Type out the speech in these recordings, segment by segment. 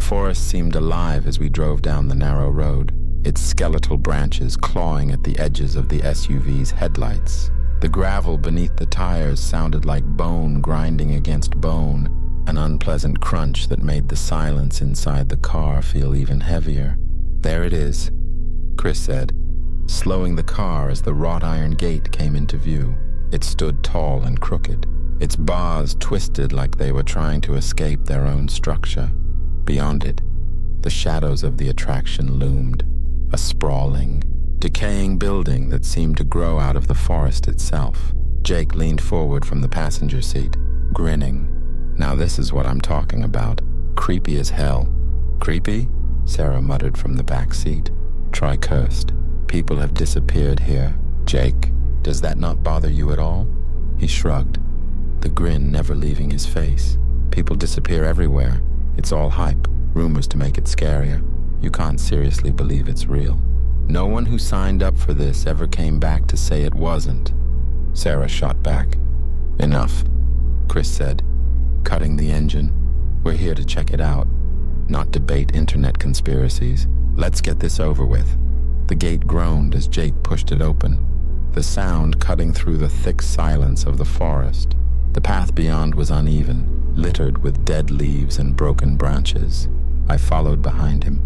forest seemed alive as we drove down the narrow road, its skeletal branches clawing at the edges of the SUV's headlights. The gravel beneath the tires sounded like bone grinding against bone, an unpleasant crunch that made the silence inside the car feel even heavier. "There it is," Chris said, slowing the car as the wrought iron gate came into view. It stood tall and crooked, its bars twisted like they were trying to escape their own structure. Beyond it, the shadows of the attraction loomed, a sprawling, decaying building that seemed to grow out of the forest itself. Jake leaned forward from the passenger seat, grinning. "Now this is what I'm talking about. Creepy as hell." "Creepy?" Sarah muttered from the back seat. Troy cursed. "People have disappeared here. Jake, does that not bother you at all?" He shrugged, the grin never leaving his face. "People disappear everywhere. It's all hype, rumors to make it scarier. You can't seriously believe it's real. No one who signed up for this ever came back to say it wasn't." Sarah shot back. "Enough," Chris said, cutting the engine. "We're here to check it out, not debate internet conspiracies. Let's get this over with." The gate groaned as Jake pushed it open, the sound cutting through the thick silence of the forest. The path beyond was uneven, littered with dead leaves and broken branches. I followed behind him,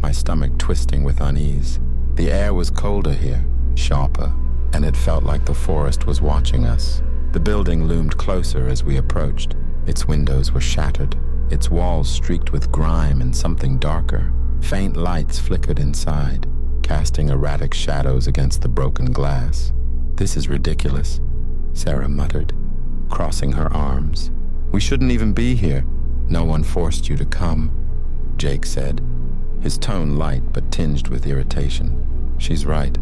my stomach twisting with unease. The air was colder here, sharper, and it felt like the forest was watching us. The building loomed closer as we approached. Its windows were shattered, its walls streaked with grime and something darker. Faint lights flickered inside, casting erratic shadows against the broken glass. "This is ridiculous," Sarah muttered, crossing her arms. "We shouldn't even be here. No one forced you to come," Jake said, his tone light but tinged with irritation. "She's right,"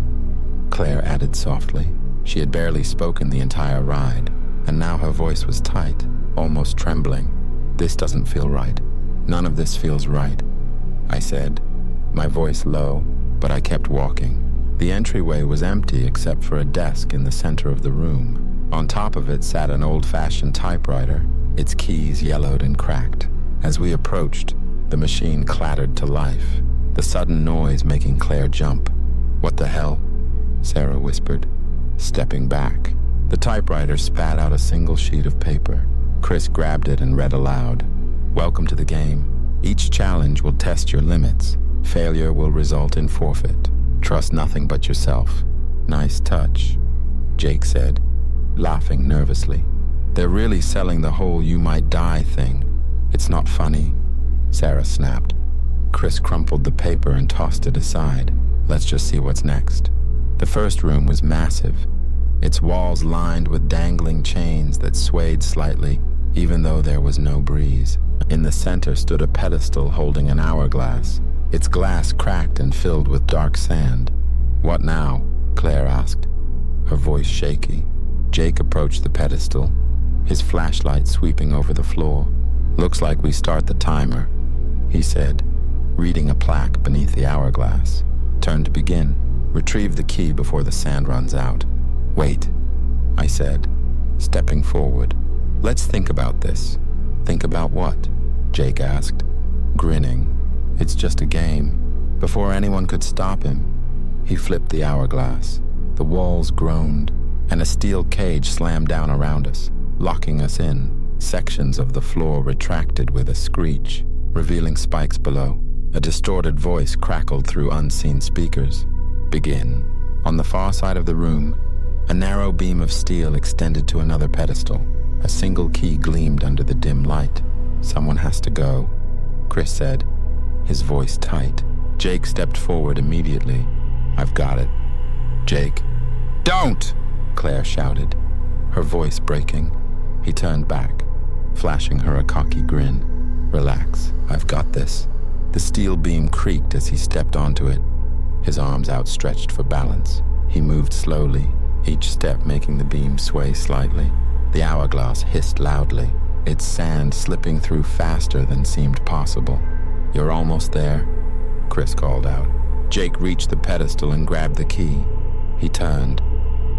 Claire added softly. She had barely spoken the entire ride, and now her voice was tight, almost trembling. "This doesn't feel right. None of this feels right," I said, my voice low, but I kept walking. The entryway was empty except for a desk in the center of the room. On top of it sat an old-fashioned typewriter, its keys yellowed and cracked. As we approached, the machine clattered to life, the sudden noise making Claire jump. "What the hell?" Sarah whispered, stepping back. The typewriter spat out a single sheet of paper. Chris grabbed it and read aloud. "Welcome to the game. Each challenge will test your limits. Failure will result in forfeit. Trust nothing but yourself." "Nice touch," Jake said, laughing nervously. "They're really selling the whole you might die thing. It's not funny," Sarah snapped. Chris crumpled the paper and tossed it aside. "Let's just see what's next." The first room was massive, its walls lined with dangling chains that swayed slightly, even though there was no breeze. In the center stood a pedestal holding an hourglass, its glass cracked and filled with dark sand. "What now?" Claire asked, her voice shaky. Jake approached the pedestal, his flashlight sweeping over the floor. "Looks like we start the timer," he said, reading a plaque beneath the hourglass. "Turn to begin. Retrieve the key before the sand runs out." "Wait," I said, stepping forward. "Let's think about this." "Think about what?" Jake asked, grinning. "It's just a game." Before anyone could stop him, he flipped the hourglass. The walls groaned, and a steel cage slammed down around us, locking us in. Sections of the floor retracted with a screech, revealing spikes below. A distorted voice crackled through unseen speakers. "Begin." On the far side of the room, a narrow beam of steel extended to another pedestal. A single key gleamed under the dim light. "Someone has to go," Chris said, his voice tight. Jake stepped forward immediately. "I've got it." "Jake." "Don't!" Claire shouted, her voice breaking. He turned back, flashing her a cocky grin. "Relax, I've got this." The steel beam creaked as he stepped onto it, his arms outstretched for balance. He moved slowly, each step making the beam sway slightly. The hourglass hissed loudly, its sand slipping through faster than seemed possible. "You're almost there," Chris called out. Jake reached the pedestal and grabbed the key. He turned,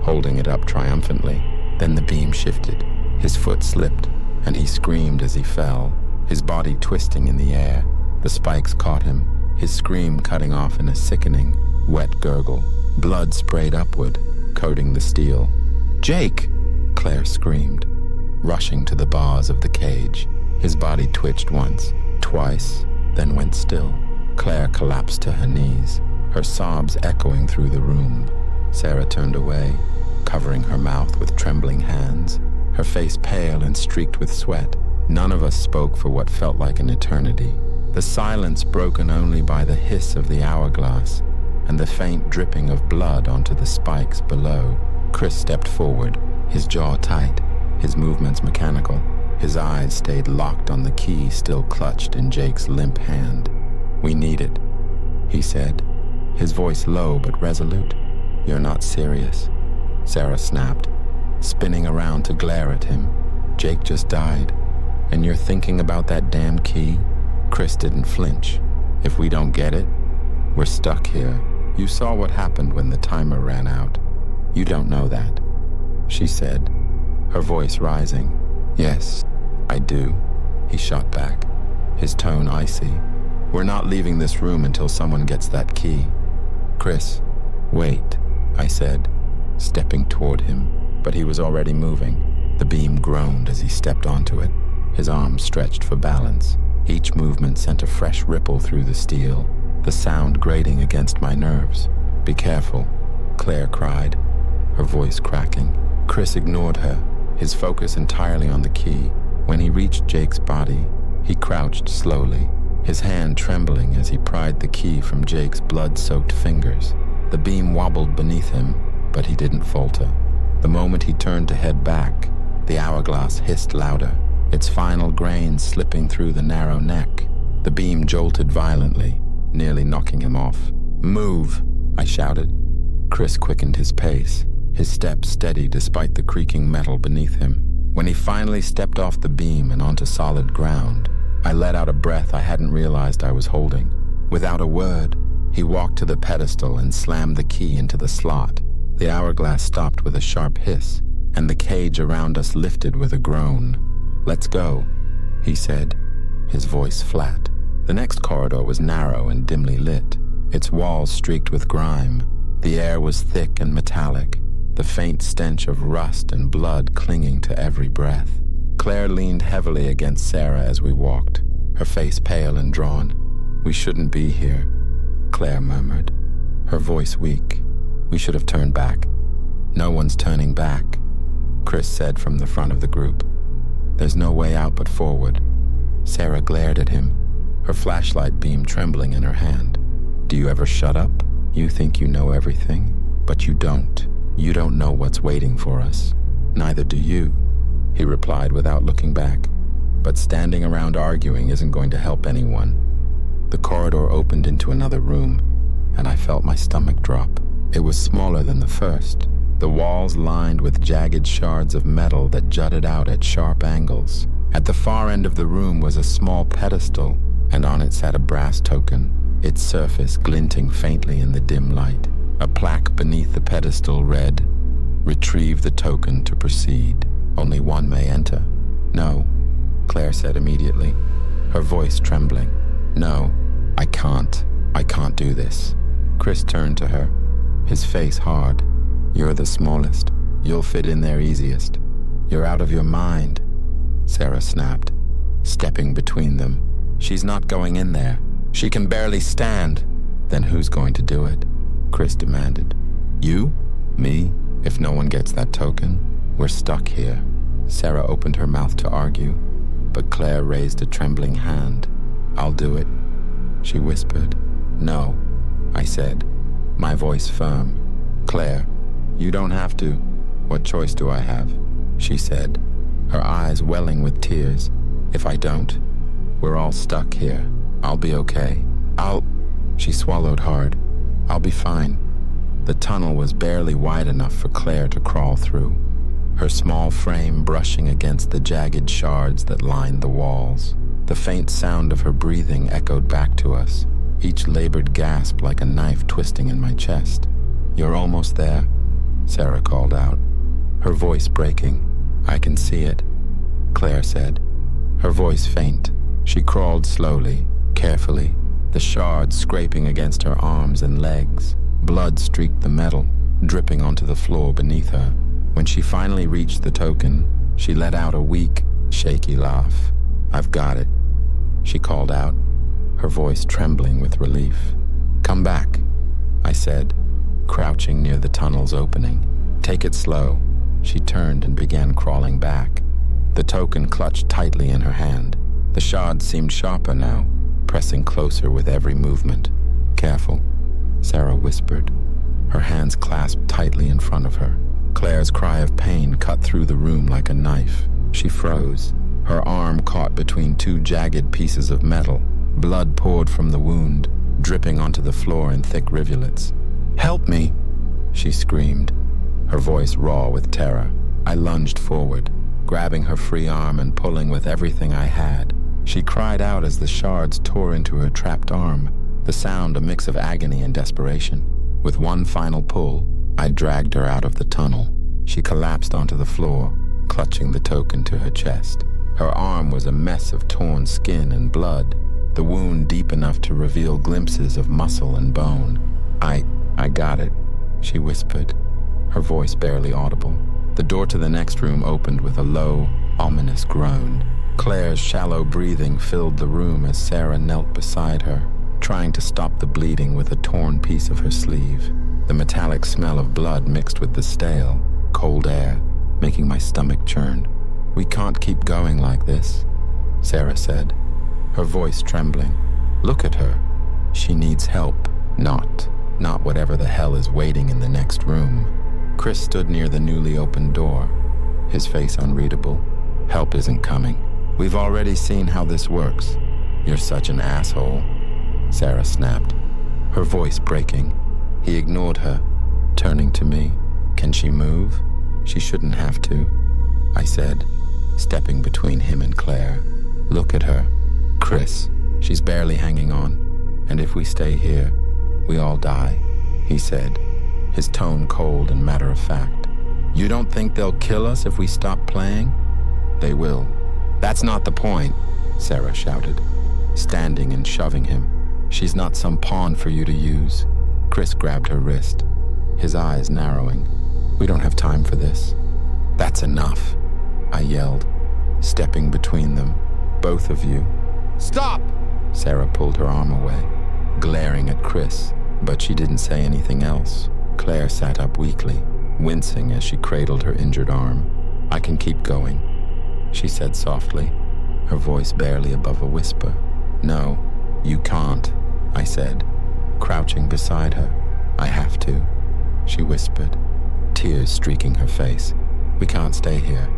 holding it up triumphantly. Then the beam shifted. His foot slipped, and he screamed as he fell, his body twisting in the air. The spikes caught him, his scream cutting off in a sickening, wet gurgle. Blood sprayed upward, coating the steel. "Jake!" Claire screamed, rushing to the bars of the cage. His body twitched once, twice, then went still. Claire collapsed to her knees, her sobs echoing through the room. Sarah turned away, covering her mouth with trembling hands, her face pale and streaked with sweat. None of us spoke for what felt like an eternity, the silence broken only by the hiss of the hourglass and the faint dripping of blood onto the spikes below. Chris stepped forward, his jaw tight, his movements mechanical. His eyes stayed locked on the key still clutched in Jake's limp hand. "We need it," he said, his voice low but resolute. "You're not serious," Sarah snapped, spinning around to glare at him. "Jake just died, and you're thinking about that damn key?" Chris didn't flinch. "If we don't get it, we're stuck here. You saw what happened when the timer ran out. You don't know that," she said, her voice rising. "Yes, I do," he shot back, his tone icy. "We're not leaving this room until someone gets that key." "Chris, wait," I said, stepping toward him, but he was already moving. The beam groaned as he stepped onto it, his arms stretched for balance. Each movement sent a fresh ripple through the steel, the sound grating against my nerves. "Be careful," Claire cried, her voice cracking. Chris ignored her, his focus entirely on the key. When he reached Jake's body, he crouched slowly, his hand trembling as he pried the key from Jake's blood-soaked fingers. The beam wobbled beneath him, but he didn't falter. The moment he turned to head back, the hourglass hissed louder, its final grain slipping through the narrow neck. The beam jolted violently, nearly knocking him off. "Move!" I shouted. Chris quickened his pace, his steps steady despite the creaking metal beneath him. When he finally stepped off the beam and onto solid ground, I let out a breath I hadn't realized I was holding. Without a word, he walked to the pedestal and slammed the key into the slot. The hourglass stopped with a sharp hiss, and the cage around us lifted with a groan. "Let's go," he said, his voice flat. The next corridor was narrow and dimly lit, its walls streaked with grime. The air was thick and metallic, the faint stench of rust and blood clinging to every breath. Claire leaned heavily against Sarah as we walked, her face pale and drawn. "We shouldn't be here," Claire murmured, her voice weak. "We should have turned back." "No one's turning back," Chris said from the front of the group. "There's no way out but forward." Sarah glared at him, her flashlight beam trembling in her hand. "Do you ever shut up? You think you know everything, but you don't. You don't know what's waiting for us. Neither do you," he replied without looking back. "But standing around arguing isn't going to help anyone." The corridor opened into another room, and I felt my stomach drop. It was smaller than the first, the walls lined with jagged shards of metal that jutted out at sharp angles. At the far end of the room was a small pedestal, and on it sat a brass token, its surface glinting faintly in the dim light. A plaque beneath the pedestal read, "Retrieve the token to proceed. Only one may enter." "No," Claire said immediately, her voice trembling. "No, I can't do this." Chris turned to her, his face hard. "You're the smallest. You'll fit in there easiest." "You're out of your mind," Sarah snapped, stepping between them. "She's not going in there. She can barely stand." "Then who's going to do it?" Chris demanded. "You? Me? If no one gets that token, we're stuck here." Sarah opened her mouth to argue, but Claire raised a trembling hand. "I'll do it," she whispered. "No," I said, my voice firm. "Claire, you don't have to." "What choice do I have?" she said, her eyes welling with tears. "If I don't, we're all stuck here. I'll be okay. She swallowed hard. "I'll be fine." The tunnel was barely wide enough for Claire to crawl through, her small frame brushing against the jagged shards that lined the walls. The faint sound of her breathing echoed back to us, each labored gasp like a knife twisting in my chest. "You're almost there," Sarah called out, her voice breaking. "I can see it," Claire said, her voice faint. She crawled slowly, Carefully, the shards scraping against her arms and legs. Blood streaked the metal, dripping onto the floor beneath her. When she finally reached the token, she let out a weak, shaky laugh. "I've got it," she called out, her voice trembling with relief. "Come back," I said, crouching near the tunnel's opening. "Take it slow." She turned and began crawling back, the token clutched tightly in her hand. The shards seemed sharper now, pressing closer with every movement. "Careful," Sarah whispered, her hands clasped tightly in front of her. Claire's cry of pain cut through the room like a knife. She froze, her arm caught between two jagged pieces of metal. Blood poured from the wound, dripping onto the floor in thick rivulets. "Help me!" she screamed, her voice raw with terror. I lunged forward, grabbing her free arm and pulling with everything I had. She cried out as the shards tore into her trapped arm, the sound a mix of agony and desperation. With one final pull, I dragged her out of the tunnel. She collapsed onto the floor, clutching the token to her chest. Her arm was a mess of torn skin and blood, the wound deep enough to reveal glimpses of muscle and bone. I got it," she whispered, her voice barely audible. The door to the next room opened with a low, ominous groan. Claire's shallow breathing filled the room as Sarah knelt beside her, trying to stop the bleeding with a torn piece of her sleeve. The metallic smell of blood mixed with the stale, cold air, making my stomach churn. "We can't keep going like this," Sarah said, her voice trembling. "Look at her. She needs help, not whatever the hell is waiting in the next room." Chris stood near the newly opened door, his face unreadable. "Help isn't coming. We've already seen how this works." "You're such an asshole," Sarah snapped, her voice breaking. He ignored her, turning to me. "Can she move? She shouldn't have to," I said, stepping between him and Claire. "Look at her. Chris, she's barely hanging on. And if we stay here, we all die," he said, his tone cold and matter-of-fact. "You don't think they'll kill us if we stop playing?" "They will. That's not the point," Sarah shouted, standing and shoving him. "She's not some pawn for you to use." Chris grabbed her wrist, his eyes narrowing. "We don't have time for this." "That's enough," I yelled, stepping between them. "Both of you." "Stop!" Sarah pulled her arm away, glaring at Chris, but she didn't say anything else. Claire sat up weakly, wincing as she cradled her injured arm. "I can keep going," she said softly, her voice barely above a whisper. "No, you can't," I said, crouching beside her. "I have to," she whispered, tears streaking her face. "We can't stay here.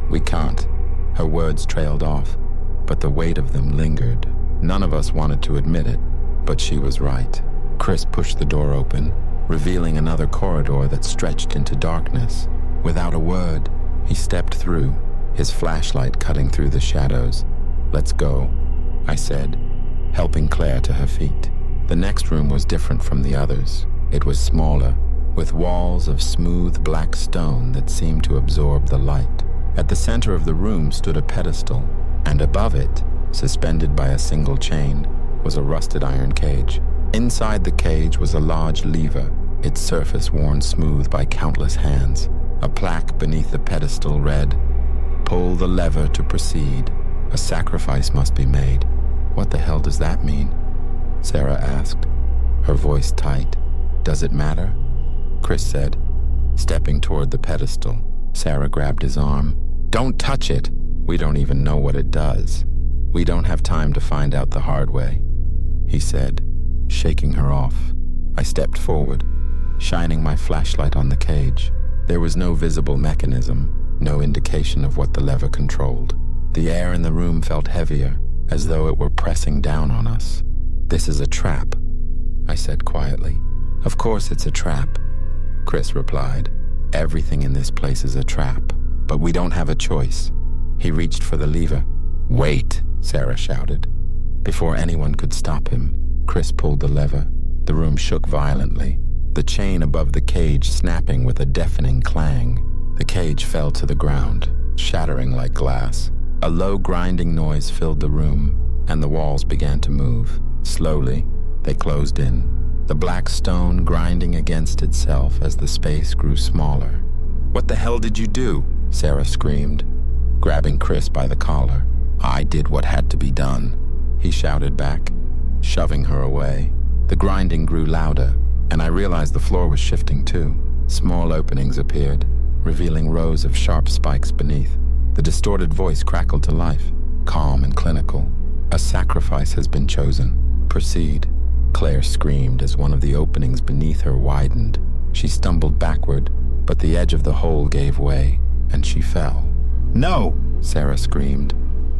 We can't." Her words trailed off, but the weight of them lingered. None of us wanted to admit it, but she was right. Chris pushed the door open, revealing another corridor that stretched into darkness. Without a word, he stepped through, his flashlight cutting through the shadows. "Let's go," I said, helping Claire to her feet. The next room was different from the others. It was smaller, with walls of smooth black stone that seemed to absorb the light. At the center of the room stood a pedestal, and above it, suspended by a single chain, was a rusted iron cage. Inside the cage was a large lever, its surface worn smooth by countless hands. A plaque beneath the pedestal read, "Pull the lever to proceed. A sacrifice must be made." "What the hell does that mean?" Sarah asked, her voice tight. "Does it matter?" Chris said, stepping toward the pedestal. Sarah grabbed his arm. "Don't touch it. We don't even know what it does. We don't have time to find out the hard way," he said, shaking her off. I stepped forward, shining my flashlight on the cage. There was no visible mechanism, no indication of what the lever controlled. The air in the room felt heavier, as though it were pressing down on us. "This is a trap," I said quietly. "Of course it's a trap," Chris replied. "Everything in this place is a trap, but we don't have a choice." He reached for the lever. "Wait," Sarah shouted. Before anyone could stop him, Chris pulled the lever. The room shook violently, the chain above the cage snapping with a deafening clang. The cage fell to the ground, shattering like glass. A low grinding noise filled the room, and the walls began to move. Slowly, they closed in, the black stone grinding against itself as the space grew smaller. "What the hell did you do?" Sarah screamed, grabbing Chris by the collar. "I did what had to be done," he shouted back, shoving her away. The grinding grew louder, and I realized the floor was shifting too. Small openings appeared, revealing rows of sharp spikes beneath. The distorted voice crackled to life, calm and clinical. "A sacrifice has been chosen. Proceed," Claire screamed as one of the openings beneath her widened. She stumbled backward, but the edge of the hole gave way, and she fell. "No!" Sarah screamed,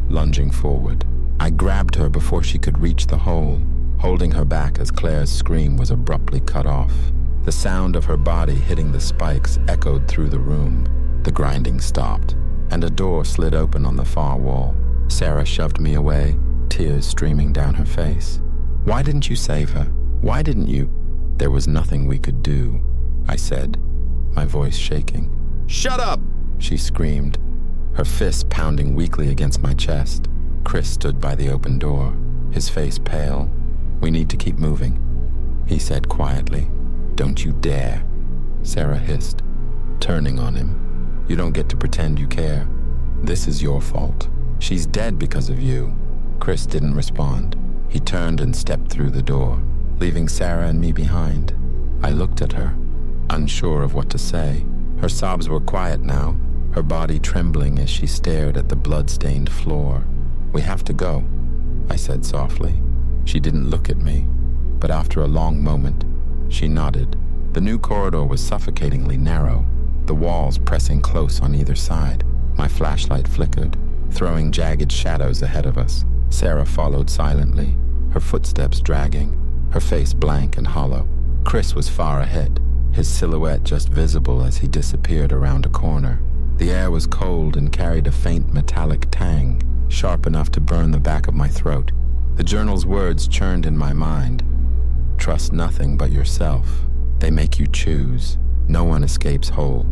lunging forward. I grabbed her before she could reach the hole, holding her back as Claire's scream was abruptly cut off. The sound of her body hitting the spikes echoed through the room. The grinding stopped, and a door slid open on the far wall. Sarah shoved me away, tears streaming down her face. "Why didn't you save her? Why didn't you?" "There was nothing we could do," I said, my voice shaking. "Shut up!" she screamed, her fists pounding weakly against my chest. Chris stood by the open door, his face pale. "We need to keep moving," he said quietly. "Don't you dare," Sarah hissed, turning on him. "You don't get to pretend you care. This is your fault. She's dead because of you." Chris didn't respond. He turned and stepped through the door, leaving Sarah and me behind. I looked at her, unsure of what to say. Her sobs were quiet now, her body trembling as she stared at the blood-stained floor. "We have to go," I said softly. She didn't look at me, but after a long moment, she nodded. The new corridor was suffocatingly narrow, the walls pressing close on either side. My flashlight flickered, throwing jagged shadows ahead of us. Sarah followed silently, her footsteps dragging, her face blank and hollow. Chris was far ahead, his silhouette just visible as he disappeared around a corner. The air was cold and carried a faint metallic tang, sharp enough to burn the back of my throat. The journal's words churned in my mind. "Trust nothing but yourself. They make you choose. No one escapes whole."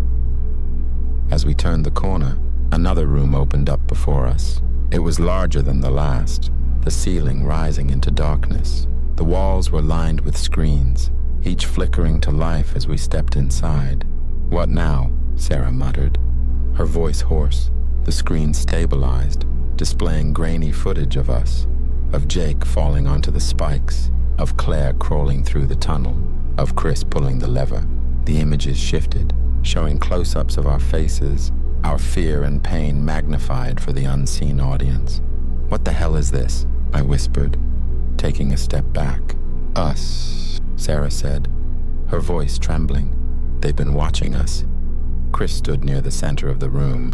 As we turned the corner, another room opened up before us. It was larger than the last, the ceiling rising into darkness. The walls were lined with screens, each flickering to life as we stepped inside. "What now?" Sarah muttered, her voice hoarse. The screen stabilized, displaying grainy footage of us, of Jake falling onto the spikes, of Claire crawling through the tunnel, of Chris pulling the lever. The images shifted, showing close-ups of our faces, our fear and pain magnified for the unseen audience. "What the hell is this?" I whispered, taking a step back. "Us," Sarah said, her voice trembling. "They've been watching us." Chris stood near the center of the room,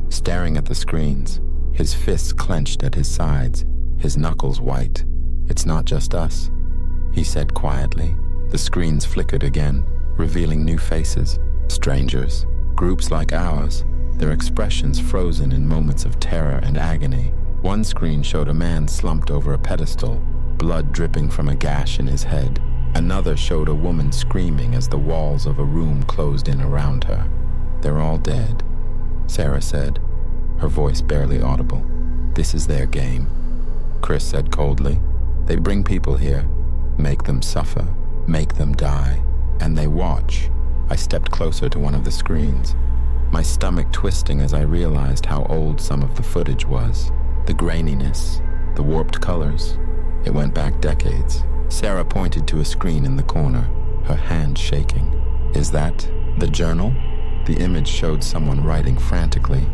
staring at the screens, his fists clenched at his sides, his knuckles white. "It's not just us," he said quietly. The screens flickered again, revealing new faces, strangers, groups like ours, their expressions frozen in moments of terror and agony. One screen showed a man slumped over a pedestal, blood dripping from a gash in his head. Another showed a woman screaming as the walls of a room closed in around her. "They're all dead," Sarah said, her voice barely audible. "This is their game," Chris said coldly. "They bring people here, make them suffer, make them die, and they watch." I stepped closer to one of the screens, my stomach twisting as I realized how old some of the footage was. The graininess, the warped colors. It went back decades. Sarah pointed to a screen in the corner, her hand shaking. "Is that the journal?" The image showed someone writing frantically,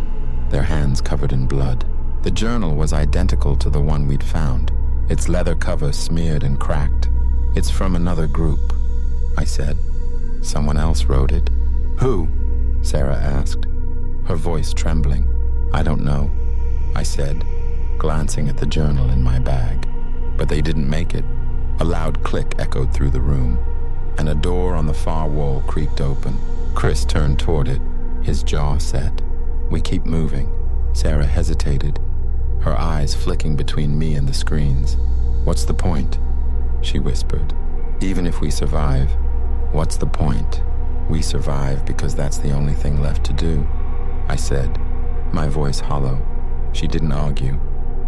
their hands covered in blood. The journal was identical to the one we'd found, its leather cover smeared and cracked. "It's from another group," I said. "Someone else wrote it." "Who?" Sarah asked, her voice trembling. "I don't know," I said, glancing at the journal in my bag. But they didn't make it. A loud click echoed through the room, and a door on the far wall creaked open. Chris turned toward it, his jaw set. "We keep moving." Sarah hesitated, her eyes flicking between me and the screens. "What's the point?" she whispered. "Even if we survive, what's the point? We survive because that's the only thing left to do," I said, my voice hollow. She didn't argue,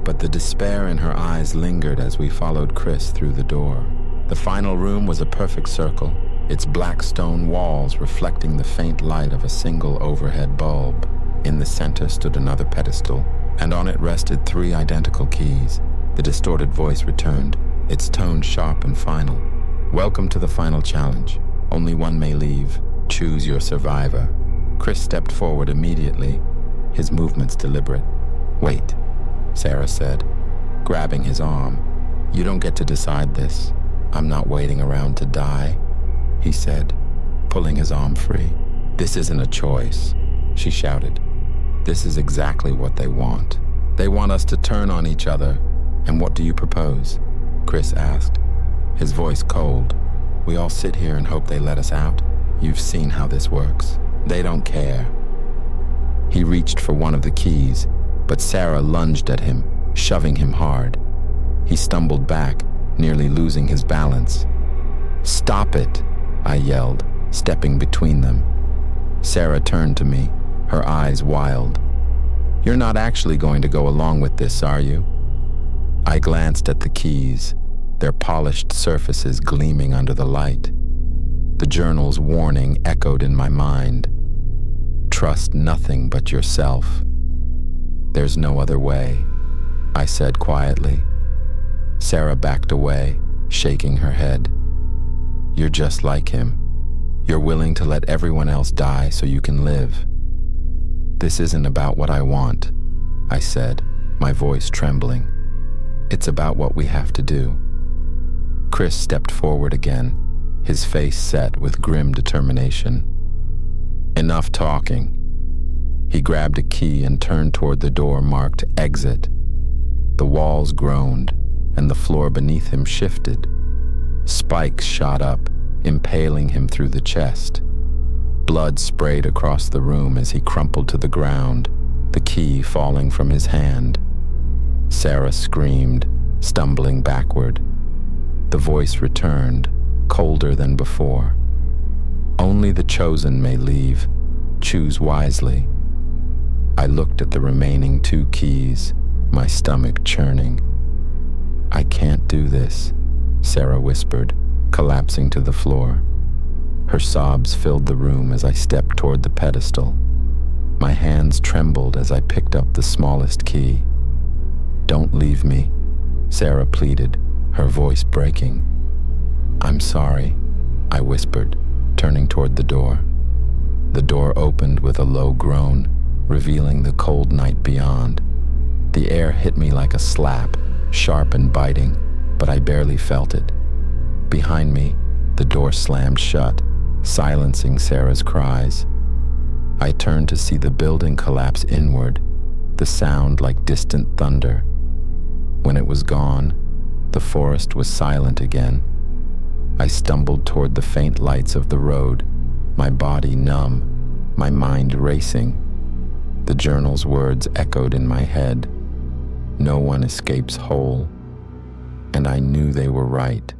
but the despair in her eyes lingered as we followed Chris through the door. The final room was a perfect circle, its black stone walls reflecting the faint light of a single overhead bulb. In the center stood another pedestal, and on it rested 3 identical keys. The distorted voice returned, its tone sharp and final. "Welcome to the final challenge. Only one may leave. Choose your survivor." Chris stepped forward immediately, his movements deliberate. "Wait," Sarah said, grabbing his arm. "You don't get to decide this. I'm not waiting around to die," he said, pulling his arm free. "This isn't a choice," she shouted. "This is exactly what they want. They want us to turn on each other. And what do you propose?" Chris asked, his voice cold. "We all sit here and hope they let us out. You've seen how this works. They don't care." He reached for one of the keys, but Sarah lunged at him, shoving him hard. He stumbled back, nearly losing his balance. "Stop it," I yelled, stepping between them. Sarah turned to me, her eyes wild. "You're not actually going to go along with this, are you?" I glanced at the keys, their polished surfaces gleaming under the light. The journal's warning echoed in my mind. "Trust nothing but yourself." "There's no other way," I said quietly. Sarah backed away, shaking her head. "You're just like him. You're willing to let everyone else die so you can live." "This isn't about what I want," I said, my voice trembling. "It's about what we have to do." Chris stepped forward again, his face set with grim determination. "Enough talking." He grabbed a key and turned toward the door marked Exit. The walls groaned, and the floor beneath him shifted. Spikes shot up, impaling him through the chest. Blood sprayed across the room as he crumpled to the ground, the key falling from his hand. Sarah screamed, stumbling backward. The voice returned, colder than before. "Only the chosen may leave. Choose wisely." I looked at the remaining 2 keys, my stomach churning. "I can't do this," Sarah whispered, collapsing to the floor. Her sobs filled the room as I stepped toward the pedestal. My hands trembled as I picked up the smallest key. "Don't leave me," Sarah pleaded, her voice breaking. "I'm sorry," I whispered, turning toward the door. The door opened with a low groan, revealing the cold night beyond. The air hit me like a slap, sharp and biting, but I barely felt it. Behind me, the door slammed shut, silencing Sarah's cries. I turned to see the building collapse inward, the sound like distant thunder. When it was gone, the forest was silent again. I stumbled toward the faint lights of the road, my body numb, my mind racing. The journal's words echoed in my head. No one escapes whole. And I knew they were right.